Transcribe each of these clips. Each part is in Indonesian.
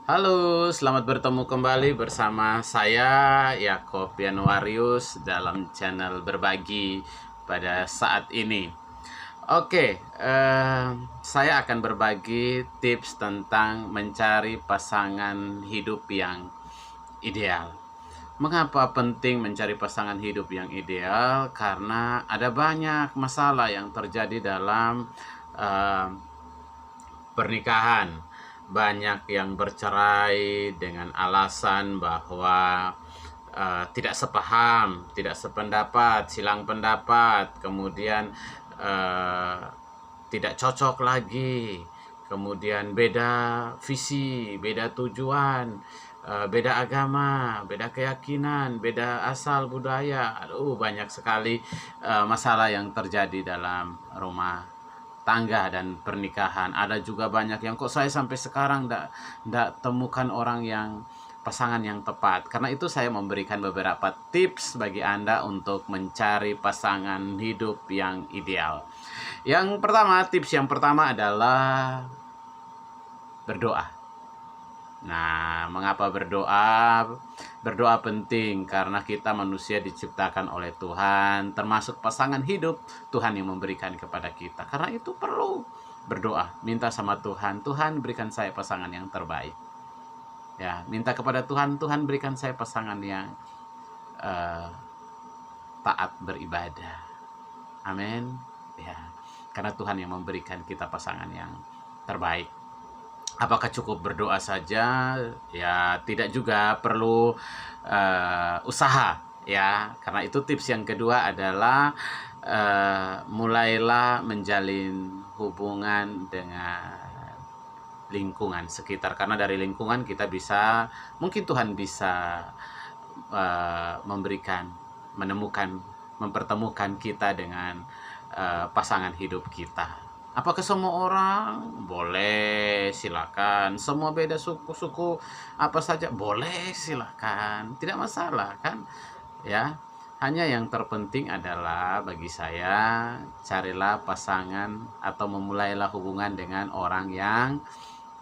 Halo, selamat bertemu kembali bersama saya Yakob Yanuarius dalam channel Berbagi pada saat ini. Oke, saya akan berbagi tips tentang mencari pasangan hidup yang ideal. Mengapa penting mencari pasangan hidup yang ideal? Karena ada banyak masalah yang terjadi dalam eh, pernikahan. Banyak yang bercerai dengan alasan bahwa tidak sepaham, tidak sependapat, silang pendapat, kemudian tidak cocok lagi, kemudian beda visi, beda tujuan, beda agama, beda keyakinan, beda asal budaya. Banyak sekali masalah yang terjadi dalam rumah tangga dan pernikahan. Ada juga banyak yang kok saya sampai sekarang ndak temukan orang yang pasangan yang tepat. Karena itu saya memberikan beberapa tips bagi Anda untuk mencari pasangan hidup yang ideal. Tips yang pertama adalah berdoa. Nah, mengapa berdoa? Berdoa penting karena kita manusia diciptakan oleh Tuhan, termasuk pasangan hidup Tuhan yang memberikan kepada kita. Karena itu perlu berdoa, minta sama Tuhan, Tuhan berikan saya pasangan yang terbaik. Ya, minta kepada Tuhan, Tuhan berikan saya pasangan yang taat beribadah. Amin. Ya, karena Tuhan yang memberikan kita pasangan yang terbaik. Apakah cukup berdoa saja? Ya, tidak juga, perlu usaha ya. Karena itu tips yang kedua adalah mulailah menjalin hubungan dengan lingkungan sekitar. Karena dari lingkungan kita bisa, mungkin Tuhan bisa mempertemukan kita dengan pasangan hidup kita. Apakah semua orang? Boleh, silakan. Semua beda suku apa saja? Boleh, silakan. Tidak masalah kan? Ya. Hanya yang terpenting adalah bagi saya, carilah pasangan atau memulailah hubungan dengan orang yang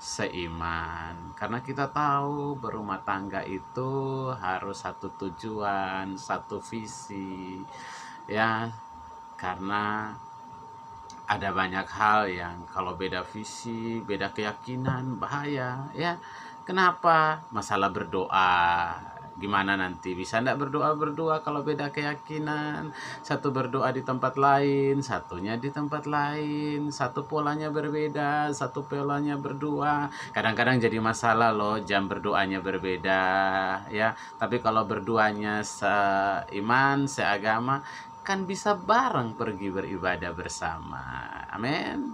seiman. Karena kita tahu berumah tangga itu harus satu tujuan, satu visi. Ya, karena ada banyak hal yang kalau beda visi, beda keyakinan, bahaya ya. Kenapa? Masalah berdoa. Gimana nanti? Bisa enggak berdoa kalau beda keyakinan? Satu berdoa di tempat lain, satunya di tempat lain. Satu polanya berbeda, satu polanya berdua. Kadang-kadang jadi masalah loh, jam berdoanya berbeda ya. Tapi kalau berduanya seiman, seagama, kan bisa bareng pergi beribadah bersama. Amin.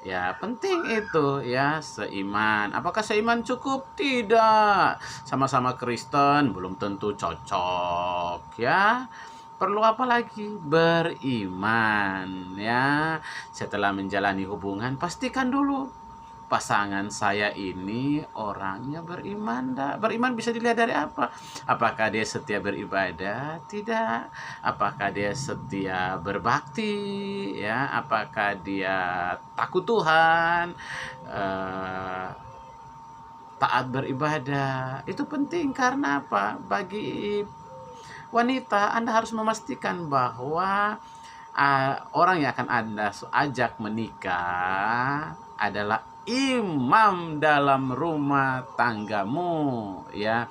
Ya, penting itu ya, seiman. Apakah seiman cukup? Tidak. Sama-sama Kristen belum tentu cocok ya. Perlu apa lagi? Beriman ya. Setelah menjalani hubungan, pastikan dulu pasangan saya ini orangnya beriman. Beriman bisa dilihat dari apa? Apakah dia setia beribadah? Tidak. Apakah dia setia berbakti? Ya, apakah dia takut Tuhan? Taat beribadah. Itu penting karena apa? Bagi wanita, Anda harus memastikan bahwa orang yang akan Anda ajak menikah adalah imam dalam rumah tanggamu ya.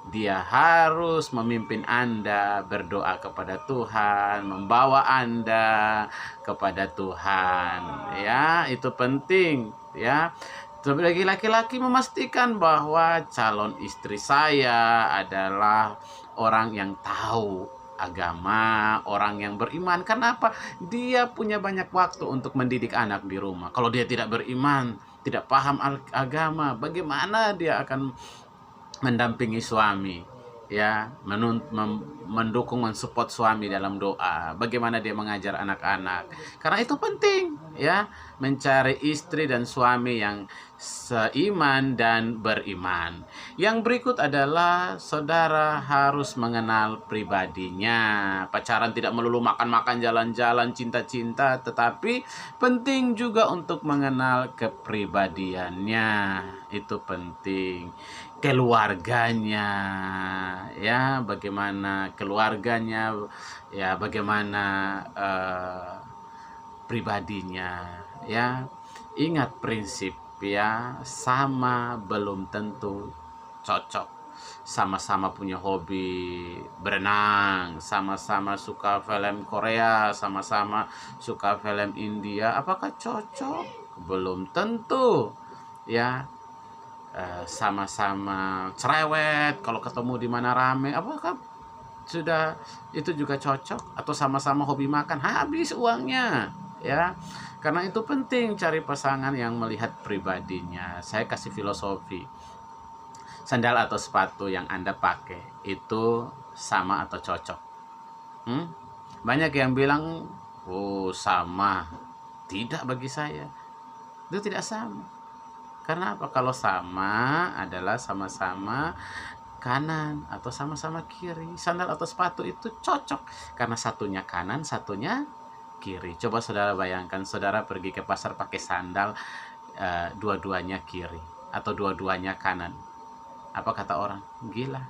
Dia harus memimpin Anda berdoa kepada Tuhan, membawa Anda kepada Tuhan ya. Itu penting ya. Bagi laki-laki, memastikan bahwa calon istri saya adalah orang yang tahu agama, orang yang beriman. Kenapa? Dia punya banyak waktu untuk mendidik anak di rumah. Kalau dia tidak beriman, tidak paham agama, bagaimana dia akan mendampingi suami ya, mendukung, mensupport suami dalam doa, bagaimana dia mengajar anak-anak. Karena itu penting ya, mencari istri dan suami yang seiman dan beriman. Yang berikut adalah saudara harus mengenal pribadinya. Pacaran tidak melulu makan-makan, jalan-jalan, cinta-cinta, tetapi penting juga untuk mengenal kepribadiannya. Itu penting. Keluarganya, ya, bagaimana keluarganya, ya, bagaimana pribadinya, ya. Ingat prinsip, ya, sama belum tentu cocok. Sama-sama punya hobi berenang, sama-sama suka film Korea, sama-sama suka film India, apakah cocok? Belum tentu, ya. Sama-sama cerewet, kalau ketemu di mana rame, apakah sudah itu juga cocok? Atau sama-sama hobi makan, habis uangnya, ya. Karena itu penting cari pasangan yang melihat pribadinya. Saya kasih filosofi, sandal atau sepatu yang Anda pakai itu sama atau cocok? Banyak yang bilang, oh sama. Tidak, bagi saya itu tidak sama. Karena apa? Kalau sama adalah sama-sama kanan atau sama-sama kiri. Sandal atau sepatu itu cocok karena satunya kanan, satunya kiri. Coba saudara bayangkan, saudara pergi ke pasar pakai sandal, dua-duanya kiri atau dua-duanya kanan. Apa kata orang? Gila.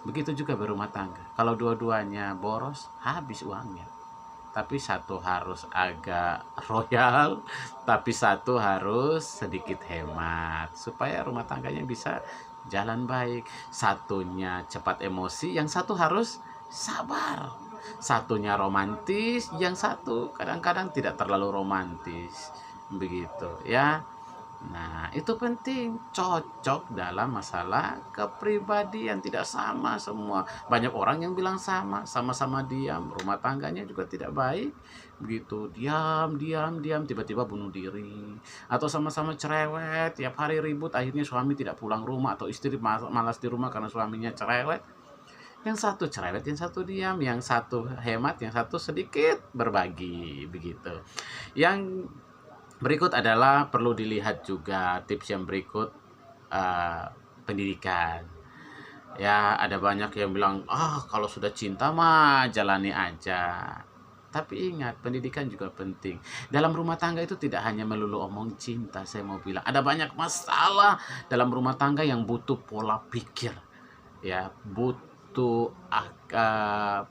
Begitu juga berumah tangga. Kalau dua-duanya boros, habis uangnya. Tapi satu harus agak royal, tapi satu harus sedikit hemat supaya rumah tangganya bisa jalan baik. Satunya cepat emosi, yang satu harus sabar. Satunya romantis, yang satu kadang-kadang tidak terlalu romantis. Begitu, ya. Nah, itu penting, cocok dalam masalah kepribadian, tidak sama semua. Banyak orang yang bilang sama-sama diam, rumah tangganya juga tidak baik. Begitu, diam, tiba-tiba bunuh diri. Atau sama-sama cerewet, tiap hari ribut, akhirnya suami tidak pulang rumah, atau istri malas di rumah karena suaminya cerewet. Yang satu cerewet, yang satu diam, yang satu hemat, yang satu sedikit berbagi, begitu. Yang berikut adalah perlu dilihat juga tips yang berikut, pendidikan. Ya, ada banyak yang bilang, kalau sudah cinta mah jalani aja. Tapi ingat, pendidikan juga penting. Dalam rumah tangga itu tidak hanya melulu omong cinta, saya mau bilang. Ada banyak masalah dalam rumah tangga yang butuh pola pikir. Ya, butuh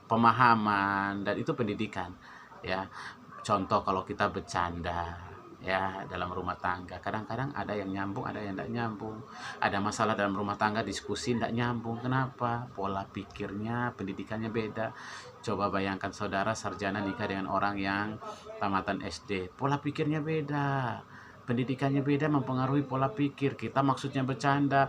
pemahaman, dan itu pendidikan. Ya, contoh kalau kita bercanda, ya, dalam rumah tangga kadang-kadang ada yang nyambung, ada yang tidak nyambung. Ada masalah dalam rumah tangga, diskusi tidak nyambung. Kenapa? Pola pikirnya, pendidikannya beda. Coba bayangkan saudara sarjana nikah dengan orang yang tamatan SD, pola pikirnya beda, pendidikannya beda, mempengaruhi pola pikir. Kita maksudnya bercanda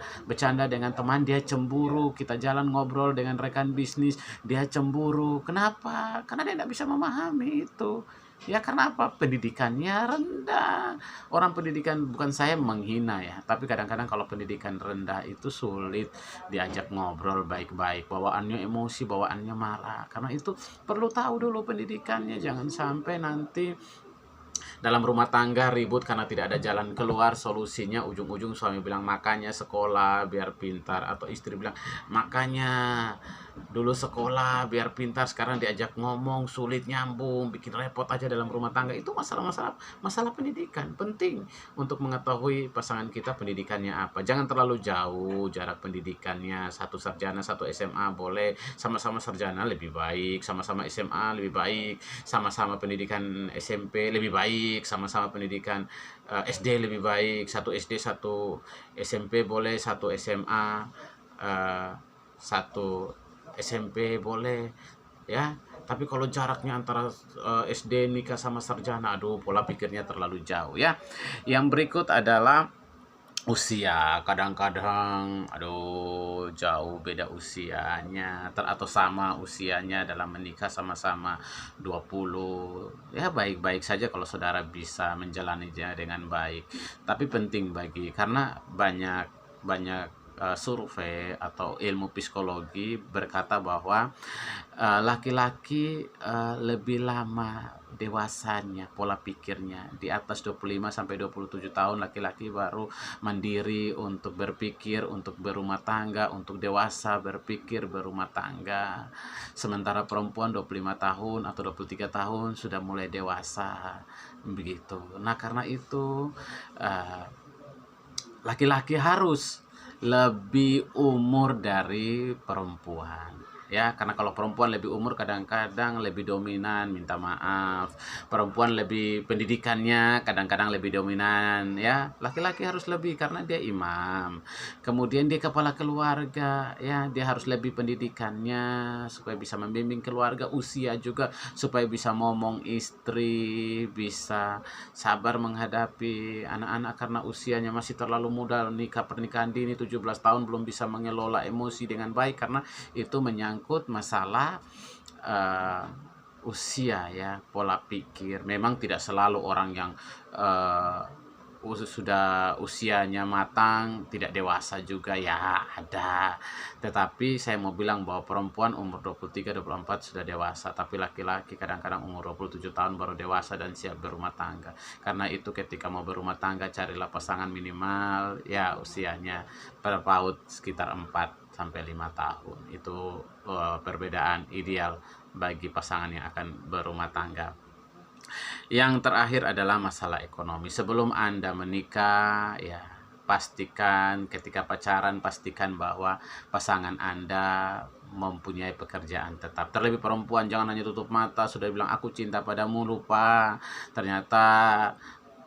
dengan teman, dia cemburu. Kita jalan ngobrol dengan rekan bisnis, dia cemburu. Kenapa? Karena dia tidak bisa memahami itu. Ya, karena apa? Pendidikannya rendah. Orang pendidikan, bukan saya menghina ya, tapi kadang-kadang kalau pendidikan rendah itu sulit diajak ngobrol baik-baik. Bawaannya emosi, bawaannya marah. Karena itu perlu tahu dulu pendidikannya. Jangan sampai nanti dalam rumah tangga ribut karena tidak ada jalan keluar. Solusinya ujung-ujung suami bilang makanya sekolah biar pintar, atau istri bilang makanya dulu sekolah biar pintar, sekarang diajak ngomong sulit nyambung, bikin repot aja dalam rumah tangga. Itu masalah pendidikan. Penting untuk mengetahui pasangan kita pendidikannya apa. Jangan terlalu jauh jarak pendidikannya. Satu sarjana, satu SMA boleh. Sama-sama sarjana lebih baik, sama-sama SMA lebih baik, sama-sama pendidikan SMP lebih baik, sama-sama pendidikan SD lebih baik. Satu SD, satu SMP boleh, satu SMA, satu SMP boleh, ya. Tapi kalau jaraknya antara SD nikah sama sarjana, aduh, pola pikirnya terlalu jauh, ya. Yang berikut adalah usia. Kadang-kadang aduh, jauh beda usianya, atau sama usianya dalam menikah, sama-sama 20. Ya, baik-baik saja kalau saudara bisa menjalaninya dengan baik. Tapi penting karena banyak survei atau ilmu psikologi berkata bahwa laki-laki lebih lama dewasanya, pola pikirnya di atas 25 sampai 27 tahun laki-laki baru mandiri untuk berpikir, untuk berumah tangga, untuk dewasa berpikir berumah tangga. Sementara perempuan 25 tahun atau 23 tahun sudah mulai dewasa begitu. Nah, karena itu laki-laki harus lebih umur dari perempuan, ya, karena kalau perempuan lebih umur kadang-kadang lebih dominan, minta maaf. Perempuan lebih pendidikannya kadang-kadang lebih dominan, ya. Laki-laki harus lebih karena dia imam, kemudian dia kepala keluarga, ya, dia harus lebih pendidikannya supaya bisa membimbing keluarga, usia juga supaya bisa ngomong istri, bisa sabar menghadapi anak-anak karena usianya masih terlalu muda. Pernikahan dini 17 tahun belum bisa mengelola emosi dengan baik karena itu menyangkut masalah usia, ya, pola pikir. Memang tidak selalu orang yang sudah usianya matang tidak dewasa juga, ya, ada. Tetapi saya mau bilang bahwa perempuan umur 23 24 sudah dewasa, tapi laki-laki kadang-kadang umur 27 tahun baru dewasa dan siap berumah tangga. Karena itu ketika mau berumah tangga carilah pasangan minimal, ya, usianya terpaut sekitar 4 sampai 5 tahun. Itu perbedaan ideal bagi pasangan yang akan berumah tangga. Yang terakhir adalah masalah ekonomi. Sebelum Anda menikah, ya, pastikan ketika pacaran, pastikan bahwa pasangan Anda mempunyai pekerjaan tetap. Terlebih perempuan, jangan hanya tutup mata, sudah bilang aku cinta padamu, lupa ternyata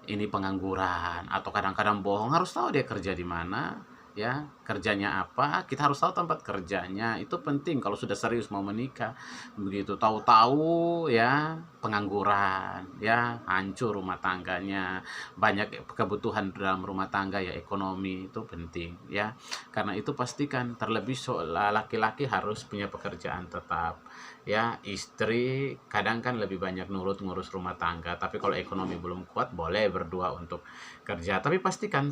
ini pengangguran atau kadang-kadang bohong. Harus tahu dia kerja di mana, ya, kerjanya apa. Kita harus tahu tempat kerjanya, itu penting kalau sudah serius mau menikah. Begitu tahu-tahu, ya, pengangguran, ya, hancur rumah tangganya, banyak kebutuhan dalam rumah tangga, ya, ekonomi itu penting, ya. Karena itu pastikan, terlebih laki-laki harus punya pekerjaan tetap, ya. Istri kadang kan lebih banyak nurut ngurus rumah tangga, tapi kalau ekonomi belum kuat boleh berdua untuk kerja, tapi pastikan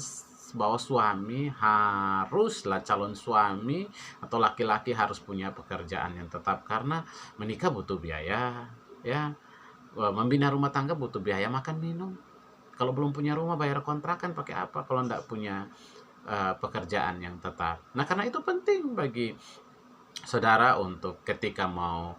bahwa suami haruslah, calon suami atau laki-laki harus punya pekerjaan yang tetap karena menikah butuh biaya, ya. Membina rumah tangga butuh biaya makan minum. Kalau belum punya rumah bayar kontrakan pakai apa kalau enggak punya pekerjaan yang tetap. Nah, karena itu penting bagi saudara untuk ketika mau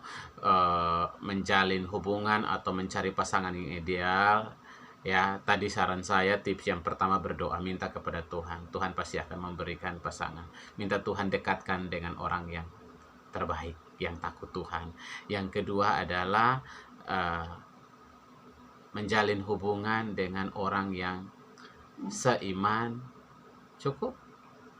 menjalin hubungan atau mencari pasangan yang ideal, ya, tadi saran saya, tips yang pertama berdoa, minta kepada Tuhan. Tuhan pasti akan memberikan pasangan. Minta Tuhan dekatkan dengan orang yang terbaik, yang takut Tuhan. Yang kedua adalah menjalin hubungan dengan orang yang seiman. Cukup?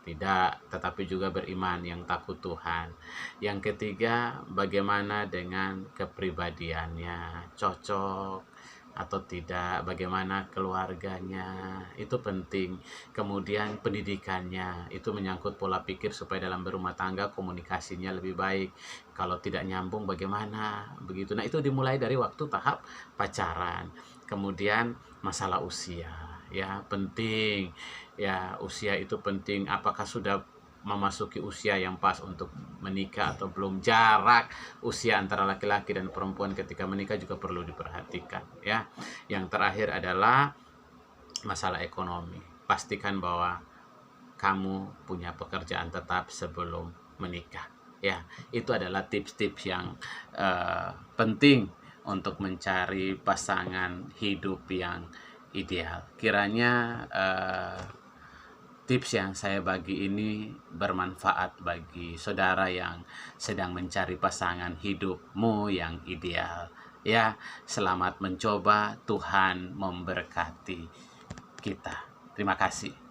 Tidak, tetapi juga beriman, yang takut Tuhan. Yang ketiga, bagaimana dengan kepribadiannya, cocok atau tidak, bagaimana keluarganya, itu penting. Kemudian pendidikannya, itu menyangkut pola pikir supaya dalam berumah tangga komunikasinya lebih baik. Kalau tidak nyambung bagaimana, begitu. Nah, itu dimulai dari waktu tahap pacaran. Kemudian masalah usia, ya, penting, ya, usia itu penting. Apakah sudah memasuki usia yang pas untuk menikah atau belum? Jarak usia antara laki-laki dan perempuan ketika menikah juga perlu diperhatikan, ya. Yang terakhir adalah masalah ekonomi. Pastikan bahwa kamu punya pekerjaan tetap sebelum menikah, ya. Itu adalah tips-tips yang penting untuk mencari pasangan hidup yang ideal. Kiranya tips yang saya bagi ini bermanfaat bagi saudara yang sedang mencari pasangan hidupmu yang ideal. Ya, selamat mencoba. Tuhan memberkati kita. Terima kasih.